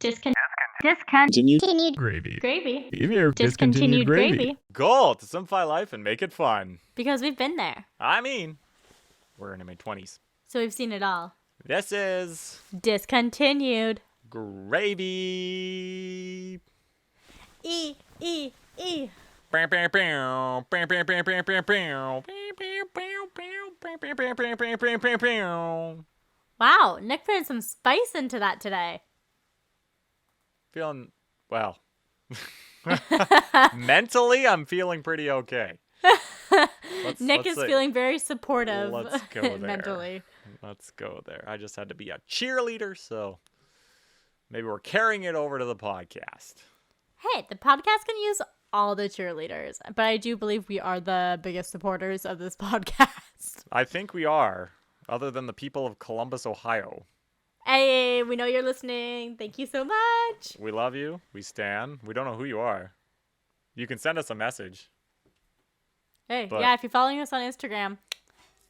Discontinued Gravy. gravy. Even Discontinued gravy. Goal to simplify life and make it fun. Because we've been there. I mean, we're in our mid-20s. So we've seen it all. This is Discontinued. gravy. E. Wow, Nick put some spice into that today. Feeling, well, mentally, I'm feeling pretty okay. Nick is feeling very supportive Let's go there. mentally. Let's go there. I just had to be a cheerleader, so maybe we're carrying it over to the podcast. Hey, the podcast can use all the cheerleaders, but I do believe we are the biggest supporters of this podcast. I think we are, other than the people of Columbus, Ohio. Hey, we know you're listening. Thank you so much. We love you. We stan. We don't know who you are. You can send us a message. Hey, But- yeah, if you're following us on Instagram.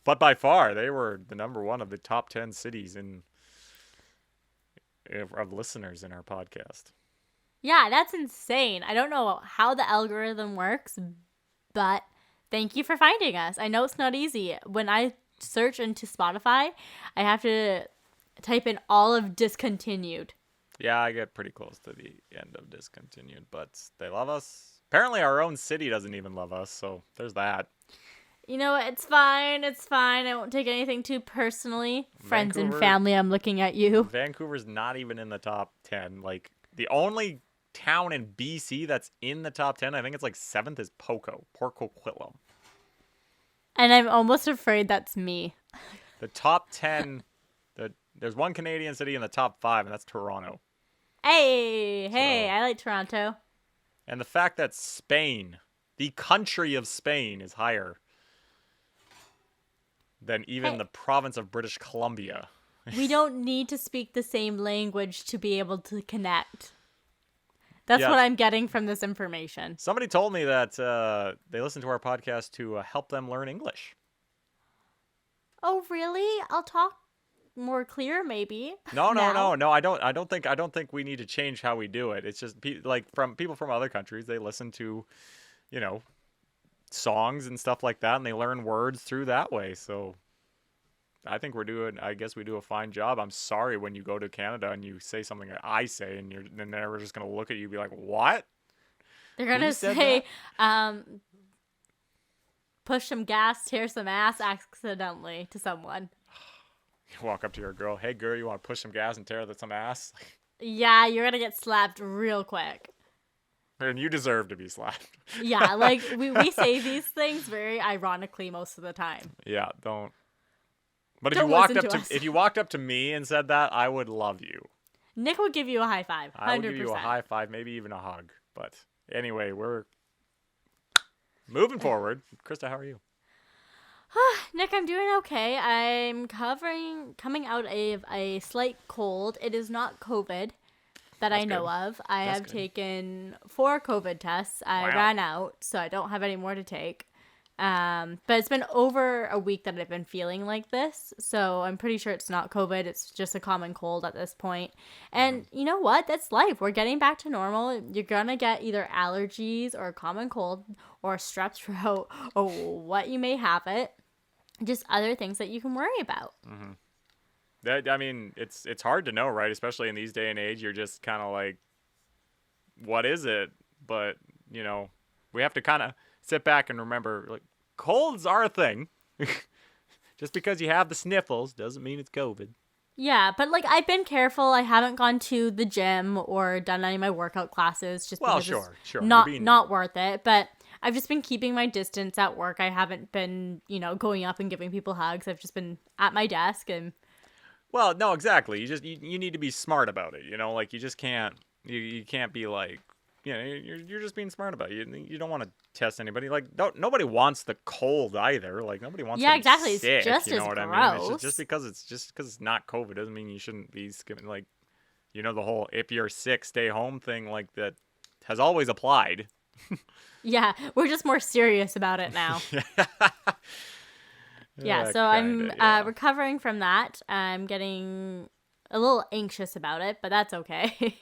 But by far, they were the number one of the top 10 cities of listeners in our podcast. Yeah, that's insane. I don't know how the algorithm works, but thank you for finding us. I know it's not easy. When I search into Spotify, I have to type in all of Discontinued. Yeah, I get pretty close to the end of Discontinued, but they love us. Apparently, our own city doesn't even love us, so there's that. You know what? It's fine. It's fine. I won't take anything too personally. Friends and Vancouver- family, I'm looking at you. Vancouver's not even in the top 10. Like, the only town in BC that's in the top 10, I think it's like 7th, is Port Coquitlam. And I'm almost afraid that's me. The top 10, there's one Canadian city in the top 5, and that's Toronto. Hey, So- I like Toronto. And the fact that Spain, the country of Spain, is higher than even Hey. the province of British Columbia. We don't need to speak the same language to be able to connect. That's Yeah. what I'm getting from this information. Somebody told me that they listen to our podcast to help them learn English. Oh, really? I'll talk more clear, maybe. No. Now. I don't think we need to change how we do it. It's just from people from other countries. They listen to, songs and stuff like that, and they learn words through that way. So I think we do a fine job. I'm sorry when you go to Canada and you say something that I say, and they're just gonna look at you and be like, "What?" They're gonna Who said say, push some gas, tear some ass accidentally to someone. You walk up to your girl, "Hey girl, you want to push some gas and tear some ass?" Yeah, you're gonna get slapped real quick. And you deserve to be slapped. Yeah, like we say these things very ironically most of the time. Yeah, don't. But Don't if you walked listen up to to us. if you walked up to me and said that, I would love you. Nick would give you a high five. 100%. I would give you a high five, maybe even a hug. But anyway, we're moving forward. Krista, how are you? Nick, I'm doing okay. I'm coming out of a slight cold. It is not COVID that I That's know good. of. I That's have good. taken 4 COVID tests. I Wow. ran out, so I don't have any more to take. But it's been over a week that I've been feeling like this, so I'm pretty sure it's not COVID. It's just a common cold at this point. And you know what? That's life. We're getting back to normal. You're gonna get either allergies or a common cold or strep throat or what you may have it. Just other things that you can worry about. I mean, it's hard to know, right? Especially in these day and age, you're just kind of like, what is it? But we have to kind of sit back and remember, like, colds are a thing. Just because you have the sniffles doesn't mean it's COVID. Yeah, but like I've been careful. I haven't gone to the gym or done any of my workout classes just Well, because sure. it's You're not worth it. But I've just been keeping my distance at work. I haven't been, going up and giving people hugs. I've just been at my desk and Well, no, exactly. You need to be smart about it. Like you just can't you can't be like you're just being smart about it. You don't want to test anybody. Like nobody wants the cold either. Like nobody wants. Yeah, to be exactly. It's Sick, just you know as what I mean? It's gross. just because it's not COVID doesn't mean you shouldn't be skipping. Like the whole if you're sick stay home thing like that has always applied. yeah, we're just more serious about it now. Yeah, so I'm Kinda, yeah. recovering from that. I'm getting a little anxious about it, but that's okay.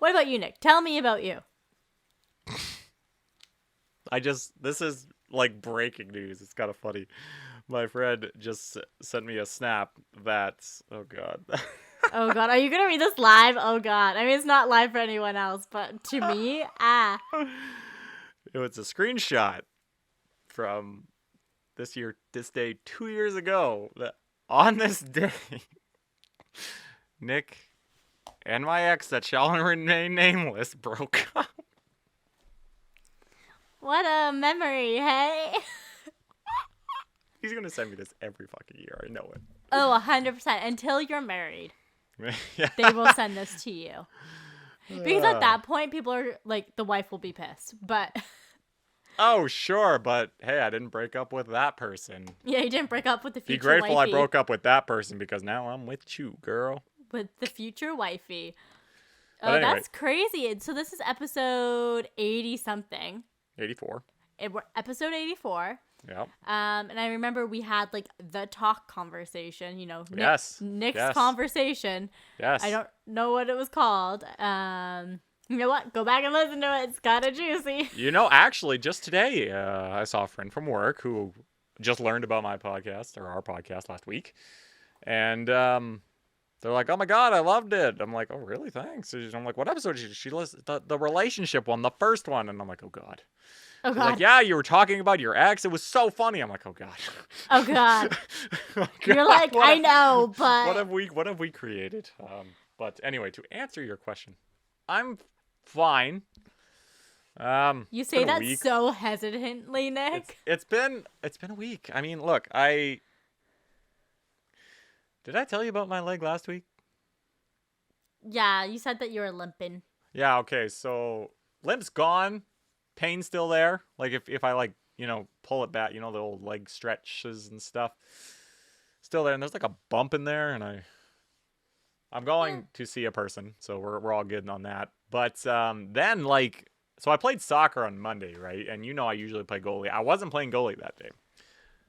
What about you, Nick? Tell me about you. This is like breaking news. It's kind of funny. My friend just sent me a snap that's, oh God. Oh God, are you gonna read this live? Oh God, I mean it's not live for anyone else, but to me, It was a screenshot from this day 2 years ago. That on this day, Nick and my ex that shall remain nameless broke up. What a memory, hey? He's gonna send me this every fucking year. I know it. Oh, 100%. Until you're married, Yeah. they will send this to you. Because at that point, people are like, the wife will be pissed. But Oh, sure, but hey, I didn't break up with that person. yeah, you didn't break up with the future Be grateful wifey. I broke up with that person because now I'm with you, girl. With the future wifey. But Oh, anyway. that's crazy. So this is episode 80-something. 84. Episode 84. Yeah. And I remember we had like the talk conversation, Yes. Nick's Yes. conversation. Yes. I don't know what it was called. You know what? Go back and listen to it. It's kind of juicy. Actually, just today, I saw a friend from work who just learned about my podcast or our podcast last week. And they're like, oh my God, I loved it. I'm like, oh, really? Thanks. I'm like, what episode did she listen? The relationship one, the first one. And I'm like, oh God. Oh She's God. like, yeah, you were talking about your ex. It was so funny. I'm like, oh God. Oh God. Oh, You're like, I know, but what have we created? But anyway, to answer your question, I'm fine. you it's say been a that week. so hesitantly, Nick. It's been a week. I mean, look, did I tell you about my leg last week? Yeah, you said that you were limping. Yeah, okay. So limp's gone. Pain's still there. Like if I like, pull it back, the old leg stretches and stuff. Still there, and there's like a bump in there, and I'm going to see a person, so we're all good on that. But then so I played soccer on Monday, right? And I usually play goalie. I wasn't playing goalie that day.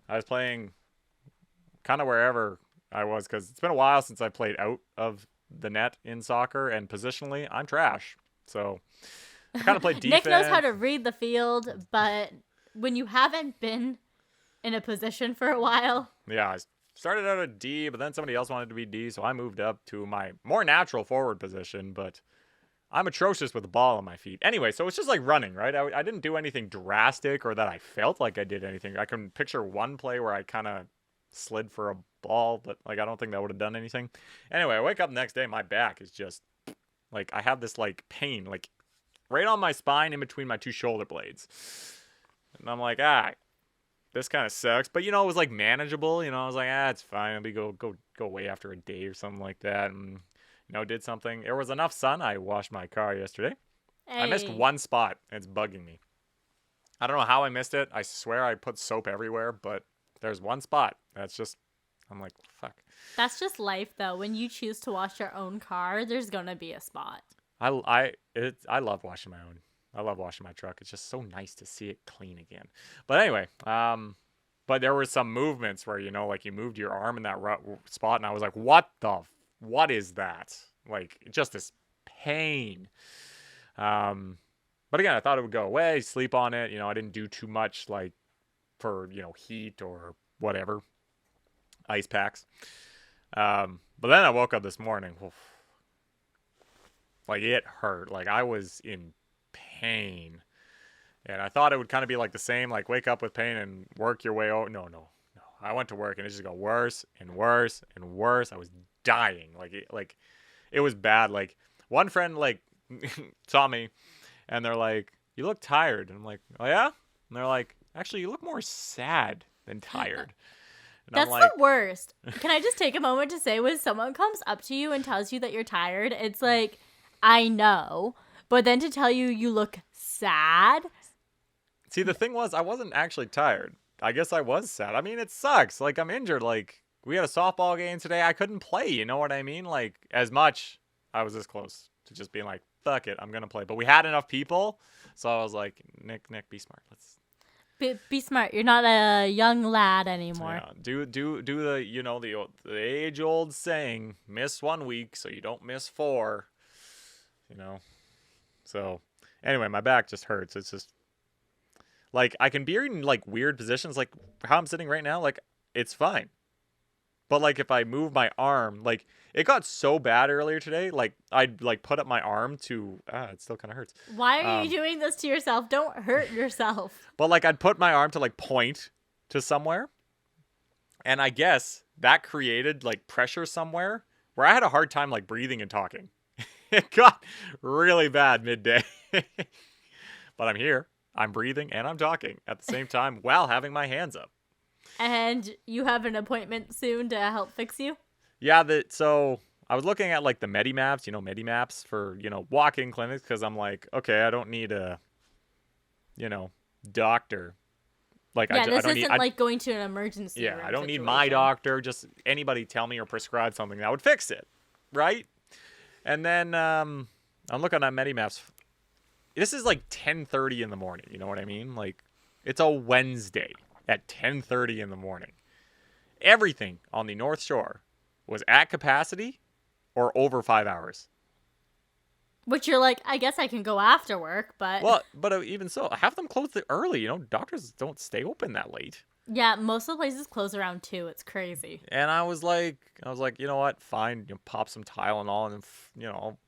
I was playing kind of wherever I was, because it's been a while since I played out of the net in soccer, and positionally, I'm trash. So I kind of played defense. Nick knows how to read the field, but when you haven't been in a position for a while. Yeah, I started out at D, but then somebody else wanted to be D, so I moved up to my more natural forward position, but I'm atrocious with the ball on my feet. Anyway, so it's just like running, right? I didn't do anything drastic or that I felt like I did anything. I can picture one play where I kind of slid for a ball, but I don't think that would have done anything. Anyway, I wake up the next day, my back is just I have this pain, right on my spine in between my two shoulder blades. And I'm like, this kind of sucks. But, it was manageable. I was like, it's fine. I'll be go away after a day or something like that. And, did something. There was enough sun. I washed my car yesterday. Hey. I missed one spot. And it's bugging me. I don't know how I missed it. I swear I put soap everywhere, but there's one spot. That's just, I'm like, fuck. That's just life, though. When you choose to wash your own car, there's going to be a spot. I love washing my own. I love washing my truck. It's just so nice to see it clean again. But anyway, but there were some movements where, you moved your arm in that spot, and I was like, what is that? Just this pain. But again, I thought it would go away, sleep on it. I didn't do too much for, heat or whatever, ice packs. But then I woke up this morning. It hurt. I was in pain. And I thought it would kind of be the same, wake up with pain and work your way over. No. I went to work and it just got worse and worse and worse. I was dying. It was bad. One friend, saw me and they're like, you look tired. And I'm like, oh yeah? And they're like, actually, you look more sad than tired. And that's the worst. Can I just take a moment to say, when someone comes up to you and tells you that you're tired, it's like, I know, but then to tell you look sad. See, the thing was, I wasn't actually tired. I guess I was sad. I mean, it sucks. I'm injured. We had a softball game today. I couldn't play. You know what I mean? As much, I was this close to just being like, fuck it, I'm going to play. But we had enough people. So I was like, Nick, be smart. Be smart. You're not a young lad anymore. Yeah, do the the age old saying, miss 1 week so you don't miss 4. So anyway, my back just hurts. It's just like I can be in like weird positions, like how I'm sitting right now. Like it's fine, but like if I move my arm, like it got so bad earlier today. Like I'd like put up my arm to it still kind of hurts. Why are you doing this to yourself? Don't hurt yourself. But like I'd put my arm to like point to somewhere, and I guess that created like pressure somewhere where I had a hard time like breathing and talking. It got really bad midday. But I'm here. I'm breathing and I'm talking at the same time while having my hands up. And you have an appointment soon to help fix you? Yeah, so I was looking at like the Medimaps, Medimaps for, walk-in clinics because I'm like, okay, I don't need a, doctor. Like yeah, I this don't isn't need, like going to an emergency yeah, room I don't need situation. my doctor. Just anybody tell me or prescribe something that would fix it, right? And then I'm looking at Medimaps. This is like 10:30 in the morning. You know what I mean? Like it's a Wednesday at 10:30 in the morning. Everything on the North Shore was at capacity or over 5 hours. Which you're like, I guess I can go after work, but... Well, but even so, have them close early. Doctors don't stay open that late. Yeah, most of the places close around 2. It's crazy. And I was like, you know what? Fine, pop some Tylenol and I'll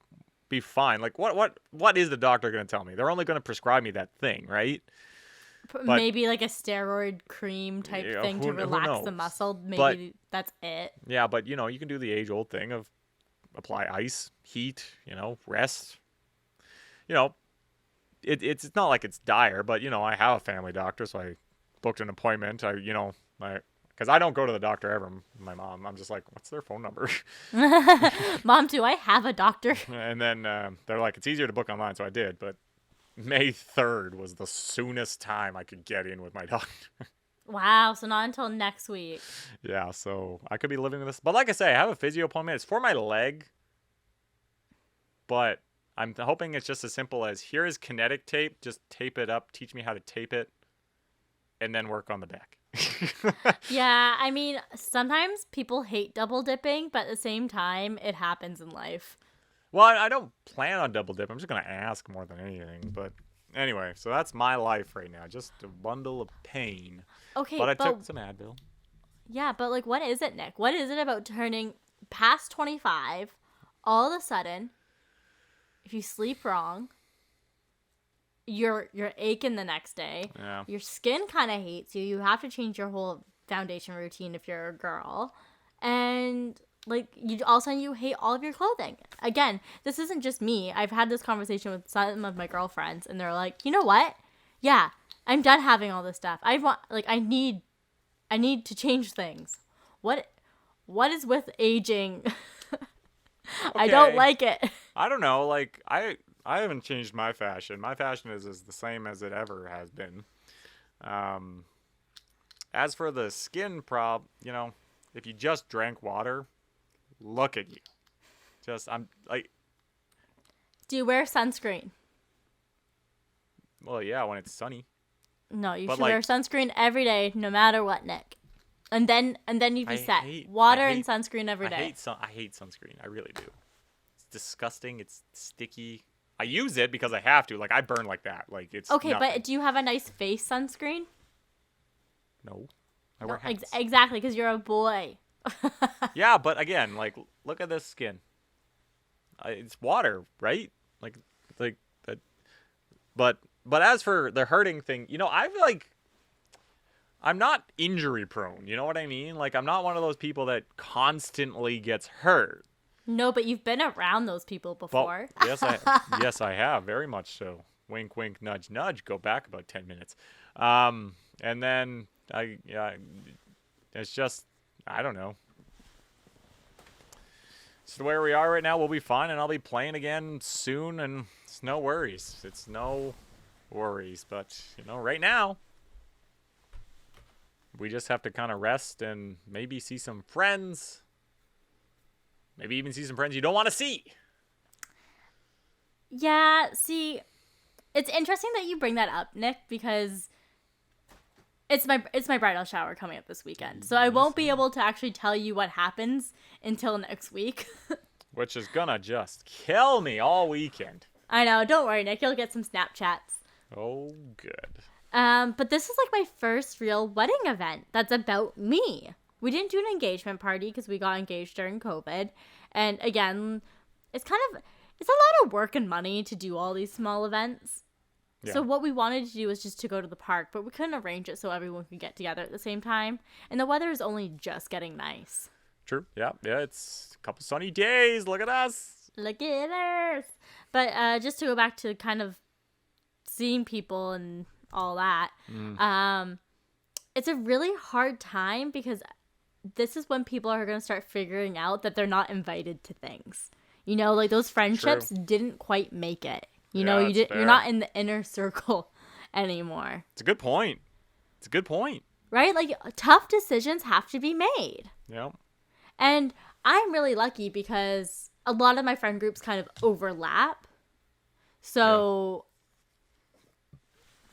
be fine. Like, what is the doctor going to tell me? They're only going to prescribe me that thing, right? But, maybe like a steroid cream type thing to relax the muscle. Maybe that's it. Yeah, but you can do the age-old thing of apply ice, heat, rest. It's not like it's dire, but I have a family doctor, so I booked an appointment. Because I don't go to the doctor ever. My mom, I'm just like, what's their phone number? Mom, do I have a doctor? And then they're like, it's easier to book online, so I did. But May 3rd was the soonest time I could get in with my doctor. Wow, so not until next week. Yeah, so I could be living with this. But like I say, I have a physio appointment. It's for my leg. But I'm hoping it's just as simple as, here is kinetic tape. Just tape it up. Teach me how to tape it. And then work on the back. Yeah, I mean, sometimes people hate double dipping, but at the same time, it happens in life. Well, I don't plan on double dip. I'm just going to ask more than anything. But anyway, so that's my life right now. Just a bundle of pain. Okay, but I took some Advil. Yeah, but like, what is it, Nick? What is it about turning past 25, all of a sudden, if you sleep wrong, you're aching the next day. Yeah. Your skin kind of hates you. You have to change your whole foundation routine if you're a girl. And like, you all of a sudden you hate all of your clothing. Again, this isn't just me. I've had this conversation with some of my girlfriends, and they're like, you know what? Yeah, I'm done having all this stuff. I need to change things. What is with aging? Okay. I don't like it. I don't know. Like, I haven't changed my fashion. My fashion is the same as it ever has been. As for the skin if you just drank water, look at you. I'm like... Do you wear sunscreen? Well, yeah, when it's sunny. No, you should wear sunscreen every day, no matter what, Nick. And then you'd be set. Water and sunscreen every day. I hate sunscreen. I really do. It's disgusting. It's sticky. I use it because I have to. Like, I burn like that. Like, it's okay. nothing. But do you have a nice face sunscreen? No, I wear hats. Exactly, because you're a boy. Yeah, but again, like, look at this skin. It's water, right? Like that. But as for the hurting thing, I'm not injury prone. You know what I mean? Like, I'm not one of those people that constantly gets hurt. No, but you've been around those people before. Well, yes, I have, very much so. Wink, wink, nudge, nudge. Go back about 10 minutes. And then it's just, I don't know. It's where we are right now. We'll be fine, and I'll be playing again soon, and it's no worries. It's no worries, but right now we just have to kind of rest and maybe see some friends. Maybe even see some friends you don't want to see. Yeah, see, it's interesting that you bring that up, Nick, because It's my bridal shower coming up this weekend, so I won't be able to actually tell you what happens until next week. Which is gonna just kill me all weekend. I know. Don't worry, Nick. You'll get some Snapchats. Oh, good. But this is like my first real wedding event that's about me. We didn't do an engagement party because we got engaged during COVID, and again, it's a lot of work and money to do all these small events. Yeah. So what we wanted to do was just to go to the park, but we couldn't arrange it so everyone could get together at the same time. And the weather is only just getting nice. True. Yeah. It's a couple sunny days. Look at us. Look at us. But just to go back to kind of seeing people and all that, it's a really hard time because this is when people are going to start figuring out that they're not invited to things. You know, like those friendships didn't quite make it. You know, you're not in the inner circle anymore. It's a good point. Right? Like, tough decisions have to be made. Yeah. And I'm really lucky because a lot of my friend groups kind of overlap. So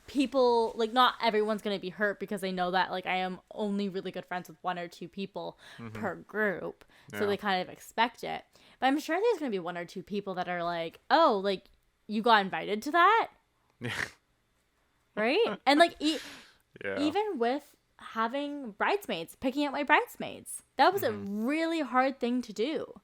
people, like, not everyone's going to be hurt because they know that, like, I am only really good friends with one or two people per group. So they kind of expect it. But I'm sure there's going to be one or two people that are like, oh, like, you got invited to that? Right? And, like, even with having bridesmaids, picking out my bridesmaids, that was a really hard thing to do.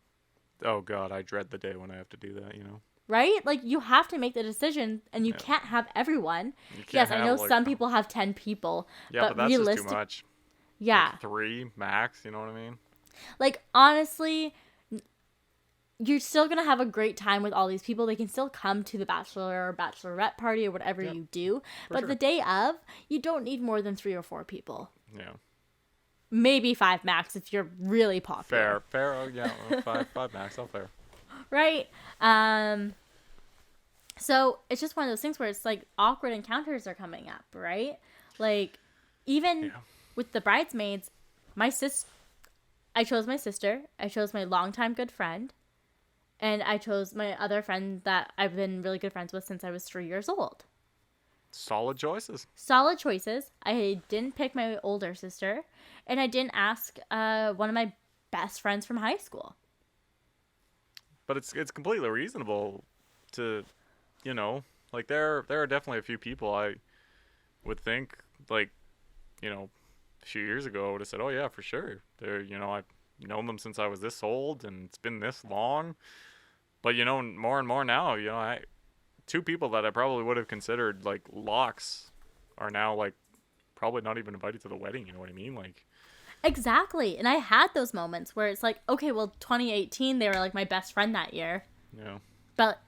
Oh, God, I dread the day when I have to do that, you know? Right? Like, you have to make the decision, and you can't have everyone. Yes, I know like, some people have 10 people. Yeah, but that's just too much. Yeah. Like 3 max, you know what I mean? Like, honestly, you're still going to have a great time with all these people. They can still come to the bachelor or bachelorette party or whatever you do. But the day of, you don't need more than 3 or 4 people. Yeah. Maybe 5 max if you're really popular. Fair. Oh, yeah, 5 max. Oh, fair. Right? So it's just one of those things where it's like awkward encounters are coming up, right? Like, even with the bridesmaids, I chose my sister. I chose my longtime good friend. And I chose my other friend that I've been really good friends with since I was 3 years old. Solid choices. I didn't pick my older sister. And I didn't ask one of my best friends from high school. But it's completely reasonable to, you know, like there are definitely a few people I would think, like, you know, a few years ago I would have said, oh, yeah, for sure. They're, you know, I've known them since I was this old and it's been this long. But, you know, more and more now, you know, 2 people that I probably would have considered, like, locks are now, like, probably not even invited to the wedding, you know what I mean? Like, exactly. And I had those moments where it's like, okay, well, 2018, they were, like, my best friend that year. Yeah. But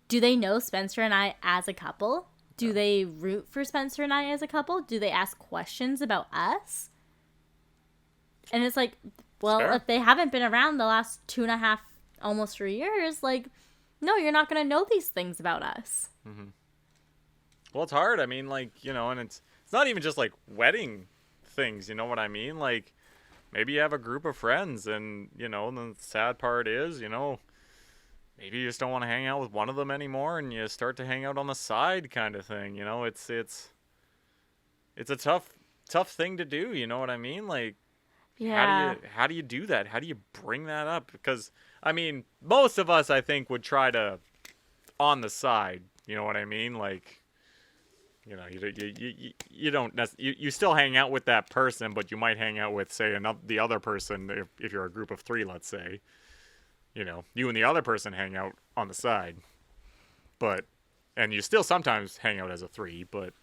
do they know Spencer and I as a couple? Do they root for Spencer and I as a couple? Do they ask questions about us? And it's like, well, if they haven't been around the last 2.5, almost 3 years, like, no, you're not going to know these things about us. Mm-hmm. Well, it's hard. I mean, like, you know, and it's not even just like wedding things, you know what I mean? Like, maybe you have a group of friends and, you know, and the sad part is, you know, maybe you just don't want to hang out with one of them anymore and you start to hang out on the side kind of thing, you know? It's a tough thing to do, you know what I mean? Like, how do you do that? How do you bring that up? Because, I mean, most of us, I think, would try to on the side, you know what I mean? Like, you know, you don't you still hang out with that person, but you might hang out with, say, the other person if you're a group of 3, let's say. You know, you and the other person hang out on the side. And you still sometimes hang out as a 3, but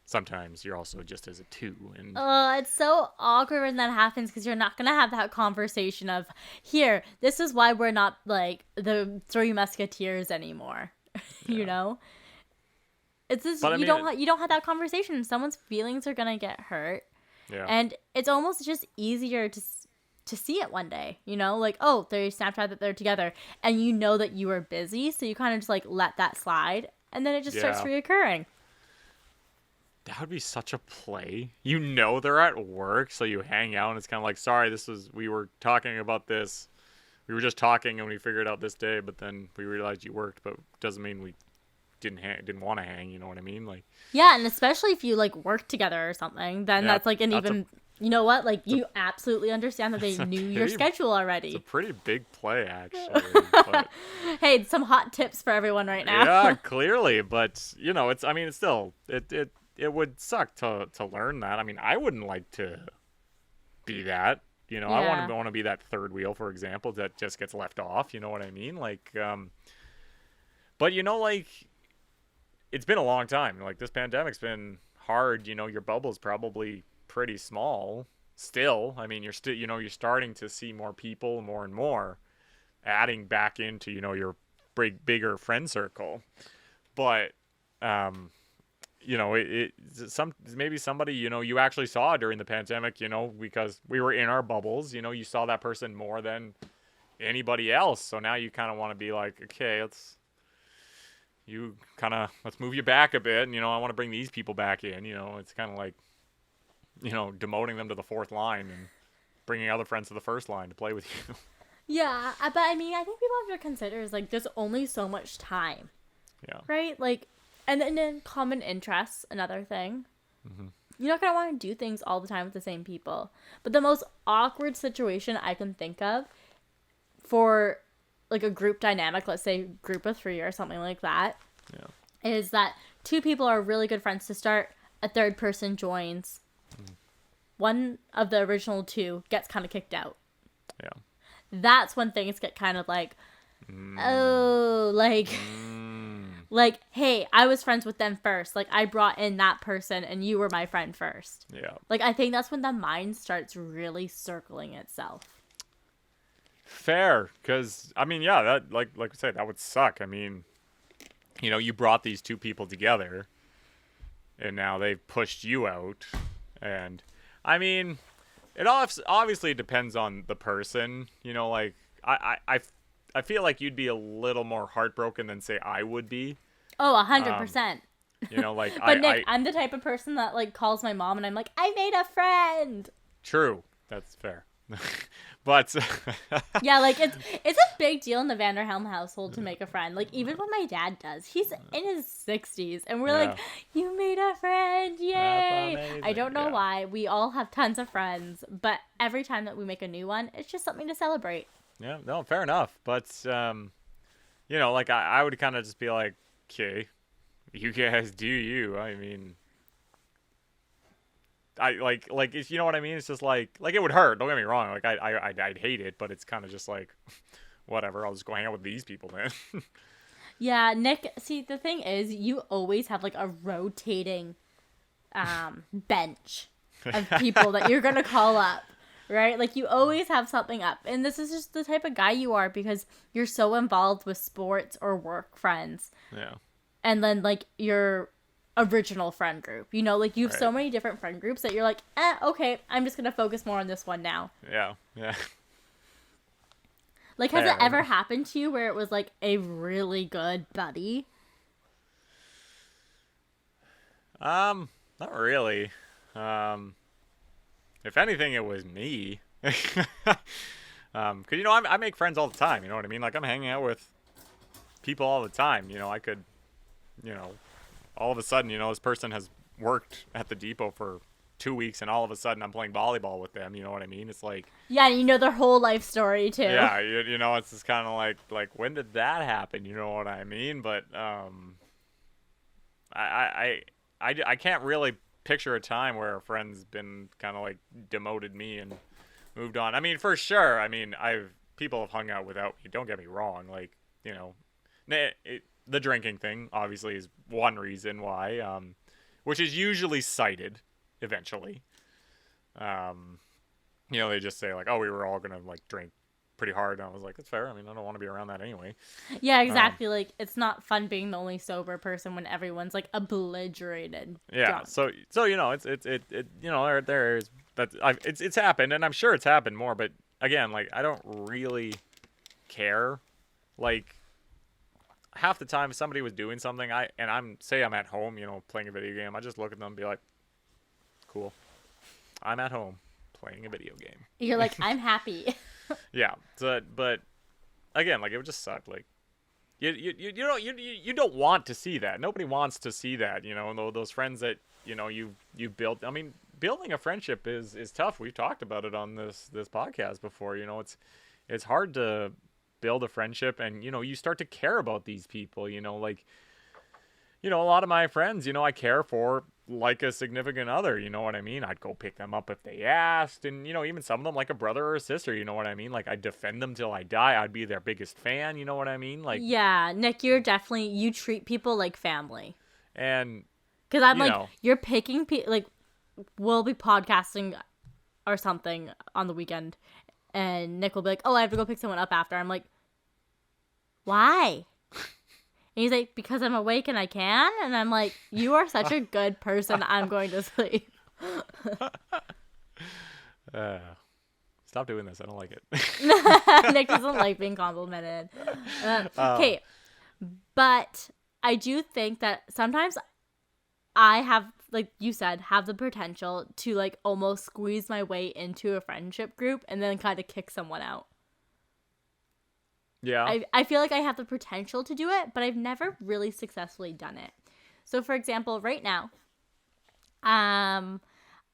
sometimes you're also just as a 2. And it's so awkward when that happens because you're not going to have that conversation of, here, this is why we're not, like, the 3 Musketeers anymore. You know? It's just, you don't have that conversation. Someone's feelings are going to get hurt. Yeah. And it's almost just easier to see it one day, you know? Like, oh, they Snapchat that they're together. And you know that you were busy, so you kind of just, like, let that slide. And then it just starts reoccurring. That would be such a play. You know they're at work, so you hang out, and it's kind of like, sorry, we were talking about this. We were just talking, and we figured out this day, but then we realized you worked, but doesn't mean we didn't want to hang. You know what I mean? Like, Yeah, and especially if you like work together or something, then yeah, that's like an even. You know what? Like, you absolutely understand that they knew your schedule it's a already. pretty big play, actually. But Hey, some hot tips for everyone right now. yeah, clearly. But you know, it's. I mean, it's still. It would suck to learn that. I mean, I wouldn't like to be that. You know, I Yeah. want to be that third wheel, for example, that just gets left off. You know what I mean? Like, but you know, like, it's been a long time. Like, this pandemic's been hard. You know, your bubble's probably pretty small still. I mean, you're starting to see more people, more and more, adding back into, your bigger friend circle. But, you know, maybe somebody, you actually saw during the pandemic, because we were in our bubbles, you saw that person more than anybody else. So now you kind of want to be like, okay, let's move you back a bit. And, I want to bring these people back in. It's kind of like, demoting them to the fourth line and bringing other friends to the first line to play with you. Yeah, but I mean, I think people have to consider is like there's only so much time. Yeah. Right? Like, and then common interests, another thing. Mm-hmm. You're not going to want to do things all the time with the same people. But the most awkward situation I can think of for like a group dynamic, let's say group of 3 or something like that, is that 2 people are really good friends to start, a third person joins. One of the original 2 gets kind of kicked out. Yeah. That's when things get kind of like, oh, like, like, hey, I was friends with them first. Like, I brought in that person and you were my friend first. Yeah. Like, I think that's when the mind starts really circling itself. Fair. Because, I mean, yeah, that, like I said, that would suck. I mean, you brought these 2 people together and now they've pushed you out. And, I mean, it obviously depends on the person. Like, I feel like you'd be a little more heartbroken than, say, I would be. Oh, 100%. Like, but Nick, I'm the type of person that, like, calls my mom and I'm like, I made a friend. True. That's fair. But yeah, like it's a big deal in the Vanderhelm household to make a friend. Like, even when my dad does, he's in his 60s and we're like, you made a friend, yay. I don't know why. We all have tons of friends, but every time that we make a new one, it's just something to celebrate. Yeah, no, fair enough. But like, I would kind of just be like, okay, you guys do you. I mean, I like you know what I mean? It's just like it would hurt. Don't get me wrong. Like, I'd hate it, but it's kind of just like, whatever. I'll just go hang out with these people then. Yeah, Nick. See, the thing is, you always have like a rotating, bench of people that you're gonna call up, right? Like, you always have something up, and this is just the type of guy you are because you're so involved with sports or work friends. Yeah. And then like your original friend group, like you have so many different friend groups that you're like, okay, I'm just gonna focus more on this one now. Yeah. Like, has it ever happened to you where it was like a really good buddy? Not really. If anything, it was me. Cause I make friends all the time. You know what I mean? Like, I'm hanging out with people all the time. I could, all of a sudden, this person has worked at the depot for 2 weeks, and all of a sudden I'm playing volleyball with them. You know what I mean? It's like, yeah, their whole life story too. Yeah, it's just kind of like when did that happen? You know what I mean? But I can't really picture a time where a friend's been kind of like demoted me and moved on. I mean, for sure. I mean, people have hung out without me. Don't get me wrong. Like, the drinking thing obviously is one reason why, which is usually cited eventually. They just say like, oh, we were all gonna like drink pretty hard, and I was like, that's fair. I mean, I don't want to be around that anyway. Yeah, exactly. Like, it's not fun being the only sober person when everyone's like obliterated. Yeah. Drunk. So there's it's happened, and I'm sure it's happened more. But again, like, I don't really care. Like, half the time, if somebody was doing something, I'm at home, playing a video game, I just look at them and be like, cool, I'm at home playing a video game. You're like, I'm happy. Yeah. So, but again, like, it would just suck. Like, You don't want to see that. Nobody wants to see that. Those friends that you built. I mean, building a friendship is tough. We've talked about it on this podcast before. It's hard to build a friendship, and you start to care about these people. Like a lot of my friends, I care for like a significant other, you know what I mean? I'd go pick them up if they asked, and even some of them like a brother or a sister, you know what I mean? Like I'd defend them till I die. I'd be their biggest fan, you know what I mean? Like yeah, Nick, you treat people like family. And because I'm like, you're picking people, like we'll be podcasting or something on the weekend, and Nick will be like, oh, I have to go pick someone up after. I'm like, why? And he's like, because I'm awake and I can. And I'm like, you are such a good person. I'm going to sleep. Stop doing this. I don't like it. Nick doesn't like being complimented. Okay. But I do think that sometimes I have, like you said, have the potential to like almost squeeze my way into a friendship group and then kind of kick someone out. Yeah. I feel like I have the potential to do it, but I've never really successfully done it. So, for example, right now, I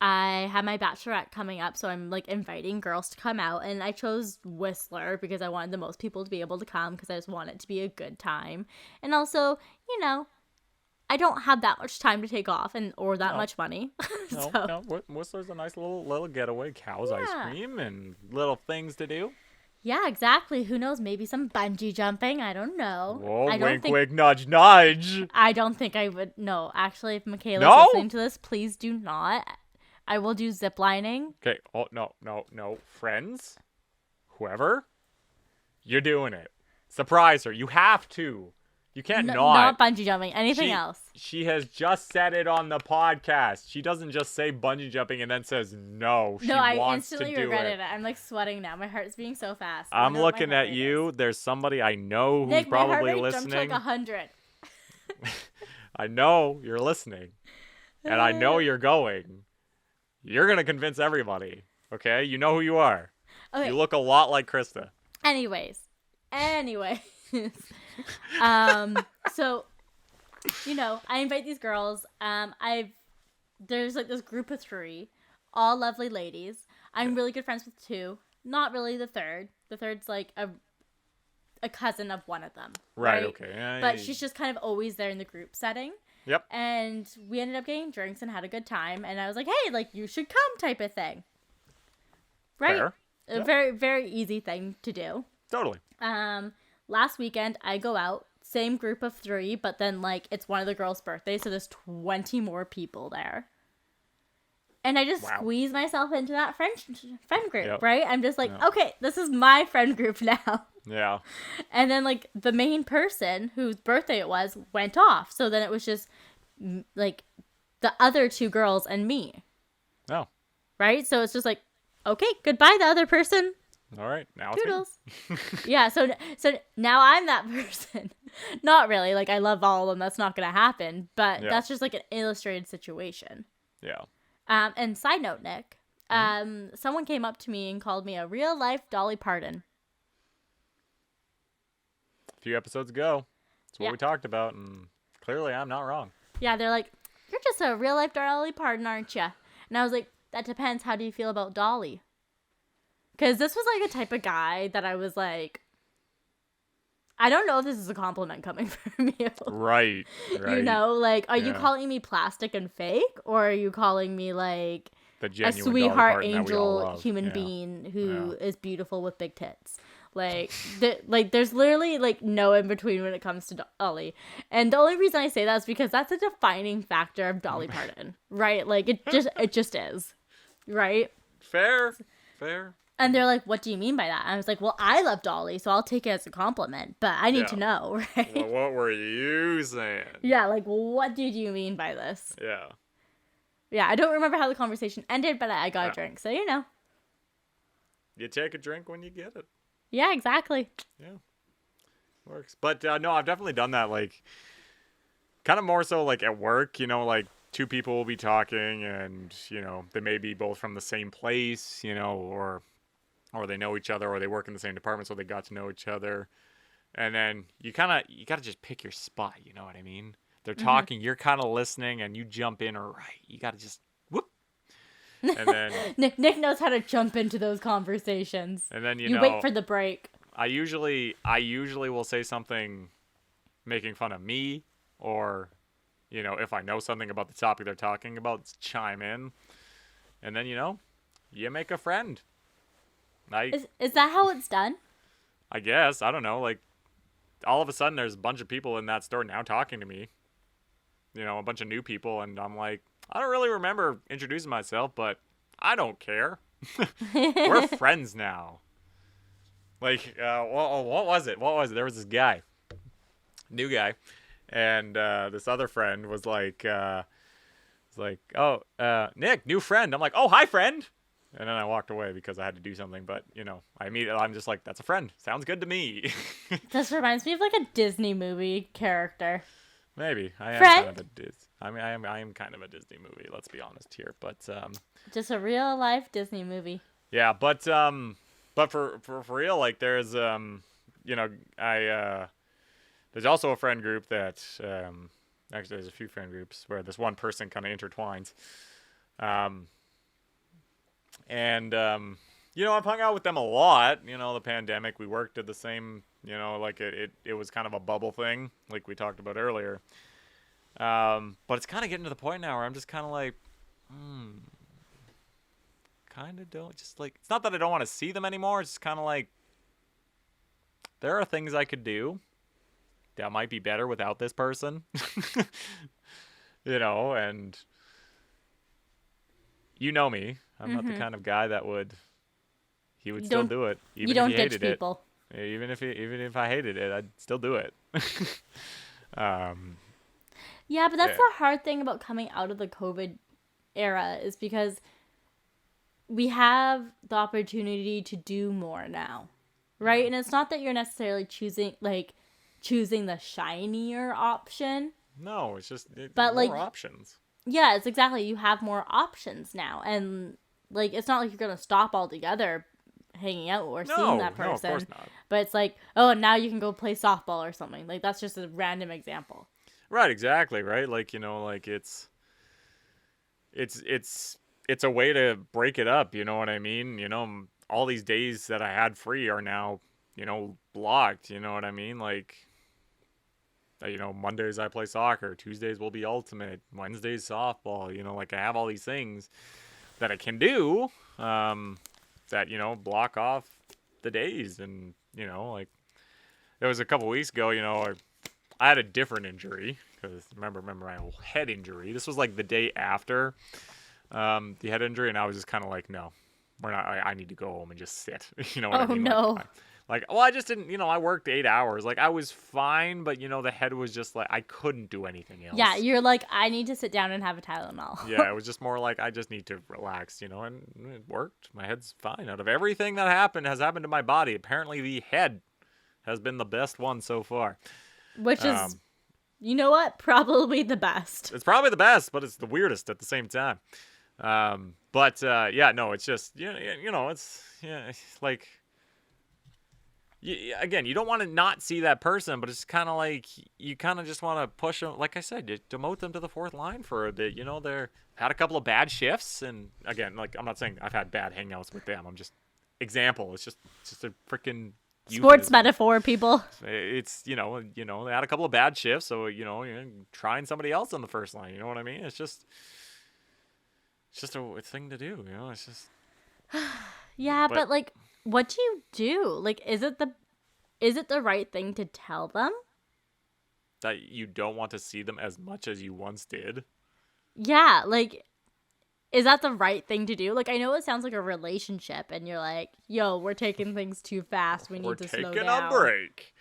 have my bachelorette coming up, so I'm like inviting girls to come out, and I chose Whistler because I wanted the most people to be able to come because I just want it to be a good time. And also, I don't have that much time to take off or that much money. No, Whistler's a nice little getaway, Cow's ice cream and little things to do. Yeah, exactly. Who knows? Maybe some bungee jumping. I don't know. Whoa, wink, nudge, nudge. I don't think I would. No, actually, if Michaela's listening to this, please do not. I will do zip lining. Okay. Oh, no. Friends, whoever, you're doing it. Surprise her. You have to. You can't not bungee jumping. Anything else. She has just said it on the podcast. She doesn't just say bungee jumping and then says no. She I wants to do instantly regretted it. I'm like sweating now. My heart's beating so fast. I'm looking at you. There's somebody I know who's Nick, probably my heart rate listening. jumped to like 100. I know you're listening. And I know you're going. You're going to convince everybody. Okay? You know who you are. Okay. You look a lot like Krysta. Anyways. So, I invite these girls. There's like this group of 3, all lovely ladies. I'm really good friends with 2. Not really the third. The third's like a cousin of one of them. Right? Okay. Yeah, but she's just kind of always there in the group setting. Yep. And we ended up getting drinks and had a good time. And I was like, hey, like, you should come type of thing. Right? Fair. A very, very easy thing to do. Totally. Last weekend, I go out, same group of 3, but then, like, it's one of the girls' birthdays, so there's 20 more people there. And I just squeeze myself into that friend group, right? I'm just like, okay, this is my friend group now. Yeah. And then, like, the main person whose birthday it was went off. So then it was just, like, the other 2 girls and me. Oh. Right? So it's just like, okay, goodbye, the other person. All right, now Toodles. Yeah, so now I'm that person. Not really. Like, I love all of them. That's not going to happen. But that's just, like, an illustrated situation. Yeah. And side note, Nick, someone came up to me and called me a real-life Dolly Parton. A few episodes ago. That's what we talked about, and clearly I'm not wrong. Yeah, they're like, you're just a real-life Dolly Parton, aren't you? And I was like, that depends. How do you feel about Dolly? Because this was, like, a type of guy that I was like, I don't know if this is a compliment coming from you. Right. Like, are you calling me plastic and fake? Or are you calling me, like, a sweetheart angel human being who is beautiful with big tits? Like, there's literally, like, no in between when it comes to Dolly. And the only reason I say that is because that's a defining factor of Dolly Parton, right? Like, it just is, right? Fair. And they're like, what do you mean by that? And I was like, well, I love Dolly, so I'll take it as a compliment, but I need to know, right? Well, what were you saying? Yeah, like, what did you mean by this? Yeah. Yeah, I don't remember how the conversation ended, but I got a drink, so you know. You take a drink when you get it. Yeah, exactly. Yeah. Works. But, no, I've definitely done that, like, kind of more so, like, at work, like, 2 people will be talking and, they may be both from the same place, or they know each other or they work in the same department, so they got to know each other. And then you got to just pick your spot, you know what I mean? They're talking, you're kind of listening, and you jump in right. You got to just whoop. And then Nick knows how to jump into those conversations. And then you wait for the break. I usually will say something making fun of me, or if I know something about the topic they're talking about, chime in. And then you make a friend. Is that how it's done? I guess, I don't know, like all of a sudden there's a bunch of people in that store now talking to me. A bunch of new people, and I'm like, I don't really remember introducing myself, but I don't care. We're friends now. Like, what was it? There was this guy, new guy, and this other friend was like, oh, Nick, new friend. I'm like, oh, hi, friend. And then I walked away because I had to do something. But I'm just like, that's a friend. Sounds good to me. This reminds me of like a Disney movie character. Maybe I am friend? kind of a Disney. I mean, I am kind of a Disney movie. Let's be honest here. But just a real life Disney movie. Yeah, but for real, like there's there's also a friend group that actually there's a few friend groups where this one person kind of intertwines. I've hung out with them a lot. The pandemic, we worked at the same, like it was kind of a bubble thing, like we talked about earlier. But it's kind of getting to the point now where I'm just kind of like, kind of don't, just like, it's not that I don't want to see them anymore. It's just kind of like, there are things I could do that might be better without this person. And you know me. I'm not the kind of guy that would still do it. Even you don't if he ditch hated people. It. Even if I hated it, I'd still do it. Yeah, but that's the hard thing about coming out of the COVID era is because we have the opportunity to do more now, right? And it's not that you're necessarily choosing the shinier option. No, it's just more options. Yeah, it's exactly. You have more options now. And, like, it's not like you're going to stop altogether hanging out or seeing that person. No, of course not. But it's like, oh, now you can go play softball or something. Like, that's just a random example. Right, exactly, right? Like, like it's a way to break it up, you know what I mean? All these days that I had free are now, blocked, you know what I mean? Like, Mondays I play soccer, Tuesdays will be ultimate, Wednesdays softball, like I have all these things that I can do, that, block off the days. And, like it was a couple weeks ago, I had a different injury because remember my whole head injury. This was like the day after, the head injury. And I was just kind of like, no, we're not, I need to go home and just sit, you know what I mean? Oh no. I just didn't, I worked 8 hours. Like, I was fine, but, the head was just like, I couldn't do anything else. Yeah, you're like, I need to sit down and have a Tylenol. Yeah, it was just more like, I just need to relax, and it worked. My head's fine. Out of everything that has happened to my body, apparently the head has been the best one so far. Which is, you know what? Probably the best. It's probably the best, but it's the weirdest at the same time. It's just, it's like... Again, you don't want to not see that person, but it's kind of like you kind of just want to push them. Like I said, demote them to the fourth line for a bit. They're had a couple of bad shifts, and again, like I'm not saying I've had bad hangouts with them. I'm just example. It's just a freaking sports metaphor, people. It's they had a couple of bad shifts, so you're trying somebody else on the first line. You know what I mean? It's just a thing to do. It's just yeah, but like. What do you do? Like, is it the right thing to tell them? That you don't want to see them as much as you once did? Yeah, like, is that the right thing to do? Like, I know it sounds like a relationship, and you're like, yo, we're taking things too fast. We need to slow down. We're taking a break.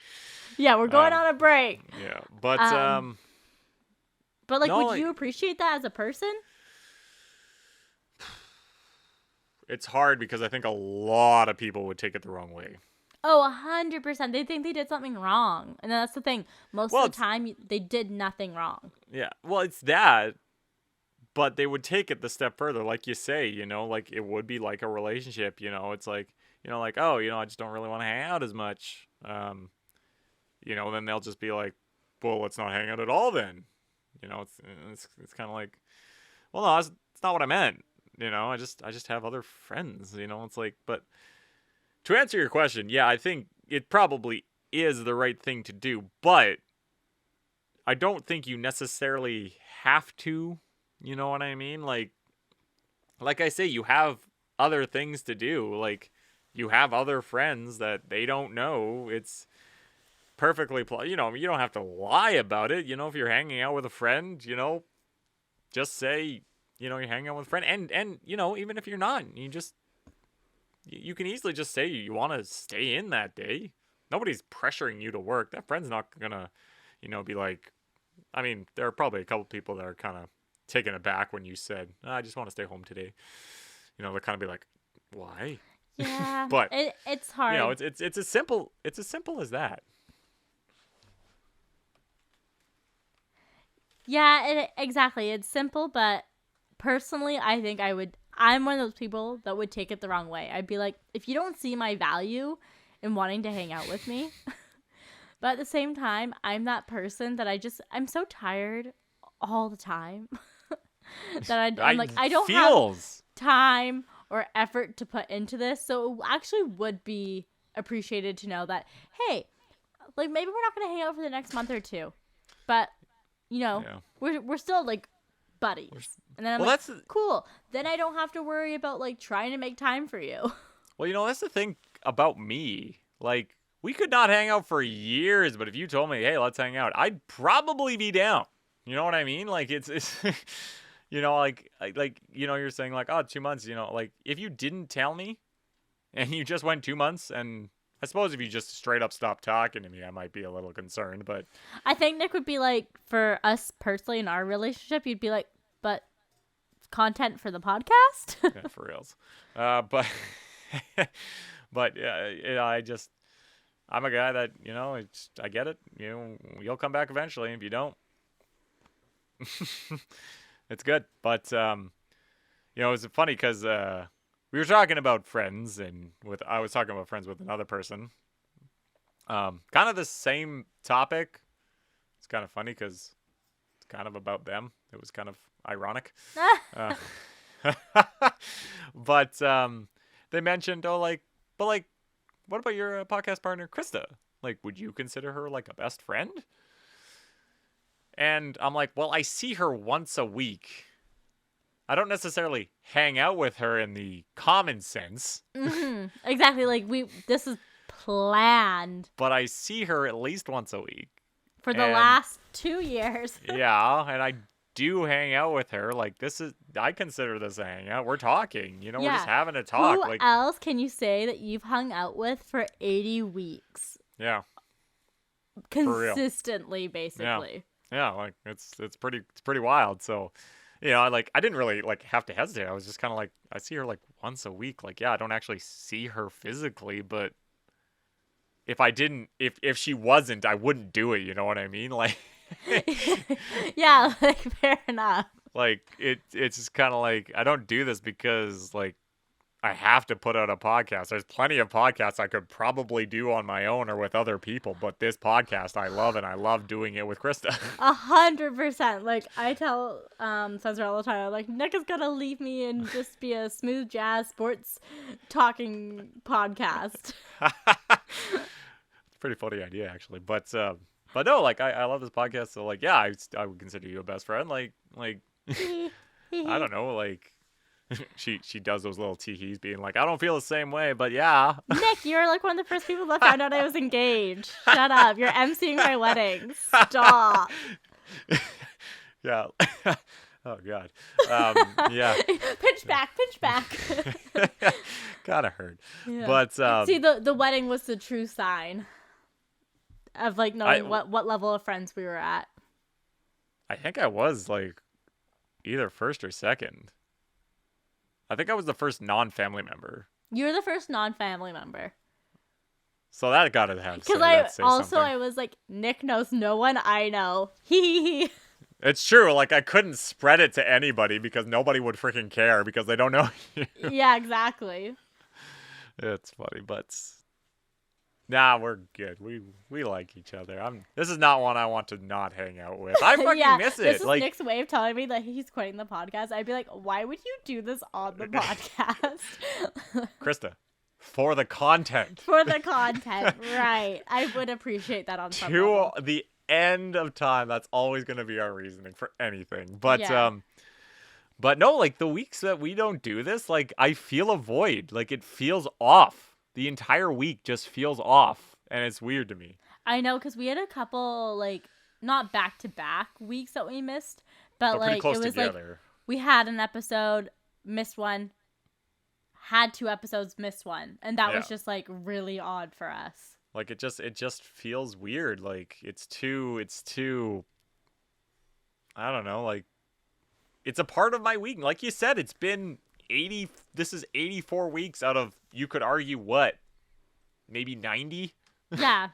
Yeah, we're going on a break. Yeah, but like, would you appreciate that as a person? It's hard because I think a lot of people would take it the wrong way. Oh, 100%. They think they did something wrong. And that's the thing. Most of the time, they did nothing wrong. Yeah. Well, it's that. But they would take it the step further. Like you say, like it would be like a relationship. It's like, like, oh, I just don't really want to hang out as much. then they'll just be like, well, let's not hang out at all then. It's kind of like, well, no, it's not what I meant. I just have other friends. It's like, but to answer your question, yeah, I think it probably is the right thing to do, but I don't think you necessarily have to. You know what I mean? Like I say, you have other things to do. Like, you have other friends that they don't know. It's perfectly, you don't have to lie about it. If you're hanging out with a friend, just say, you're hanging out with a friend. And even if you're not, you can easily just say you want to stay in that day. Nobody's pressuring you to work. That friend's not gonna, be like, I mean, there are probably a couple people that are kind of taken aback when you said, I just want to stay home today. They'll kind of be like, why? Yeah, but it's hard. It's as simple as that. Yeah, exactly. It's simple, but personally, I think I'm one of those people that would take it the wrong way. I'd be like, if you don't see my value in wanting to hang out with me, but at the same time, I'm that person that I'm so tired all the time that I'm like, I don't have time or effort to put into this. So it actually would be appreciated to know that, hey, like, maybe we're not going to hang out for the next month or two, but we're still like buddies. And then I'm like, cool. Then I don't have to worry about like trying to make time for you. Well, that's the thing about me. Like, we could not hang out for years, but if you told me, hey, let's hang out, I'd probably be down. You know what I mean? Like, it's you're saying like, oh, 2 months, like, if you didn't tell me and you just went 2 months, and I suppose if you just straight up stopped talking to me, I might be a little concerned, but I think Nick would be like, for us personally in our relationship, you'd be like, but content for the podcast? Yeah, for reals. But yeah, I'm a guy that, I get it. You'll come back eventually. If you don't, it's good. But, it was funny because we were talking about friends, and I was talking about friends with another person. Kind of the same topic. It's kind of funny because it's kind of about them. It was kind of ironic. But they mentioned, what about your podcast partner, Krysta? Like, would you consider her like a best friend? And I'm like, well, I see her once a week. I don't necessarily hang out with her in the common sense. Mm-hmm. Exactly. Like, this is planned. But I see her at least once a week. For the last 2 years. Yeah, and I do hang out with her. Like, I consider this a hangout. We're talking, we're just having a talk. Who else can you say that you've hung out with for 80 weeks? Yeah. Consistently, basically. Yeah, like, it's pretty wild. So, I didn't really like have to hesitate. I was just kind of like, I see her like once a week. Like, yeah, I don't actually see her physically, but if she wasn't, I wouldn't do it. You know what I mean? Like, yeah, like, fair enough. Like, it's just kind of like, I don't do this because, like, I have to put out a podcast. There's plenty of podcasts I could probably do on my own or with other people, but this podcast I love, and I love doing it with Krysta. 100%. Like, I tell Spencer all the time, I'm like, Nick is gonna leave me and just be a smooth jazz sports talking podcast. It's a pretty funny idea, actually. But no, like, I love this podcast. So, like, yeah, I would consider you a best friend. Like, I don't know, like, she does those little teehees being like, I don't feel the same way, but yeah. Nick, you're like one of the first people that found out I was engaged. Shut up. You're emceeing my wedding. Stop. Yeah. Oh, God. Yeah. Pinch back. Kind of hurt. Yeah. But see, the wedding was the true sign of, like, knowing what level of friends we were at. I think I was, like, either first or second. I think I was the first non-family member. You were the first non-family member. So that gotta have because I was like, Nick knows no one I know. It's true. Like, I couldn't spread it to anybody because nobody would freaking care because they don't know you. Yeah, exactly. It's funny, but Nah, we're good. We like each other. This is not one I want to not hang out with. I fucking miss this it. is Like, Nick's way of telling me that he's quitting the podcast. I'd be like, why would you do this on the podcast? Krista, for the content. For the content, right. I would appreciate that on some To level. the end of time, that's always going to be our reasoning for anything. But Yeah. but no, like the weeks that we don't do this, like I feel a void. Like it feels off. The entire week just feels off, and it's weird to me. I know, because we had a couple, like, not back-to-back weeks that we missed, but Pretty like, close it was together. like, we had an episode, missed one, had 2 episodes, missed one, and that was just, like, really odd for us. Like it just feels weird. Like it's too I don't know, like it's a part of my week. Like you said, it's been 80 this is 84 weeks out of, you could argue, what? Maybe 90? Yeah.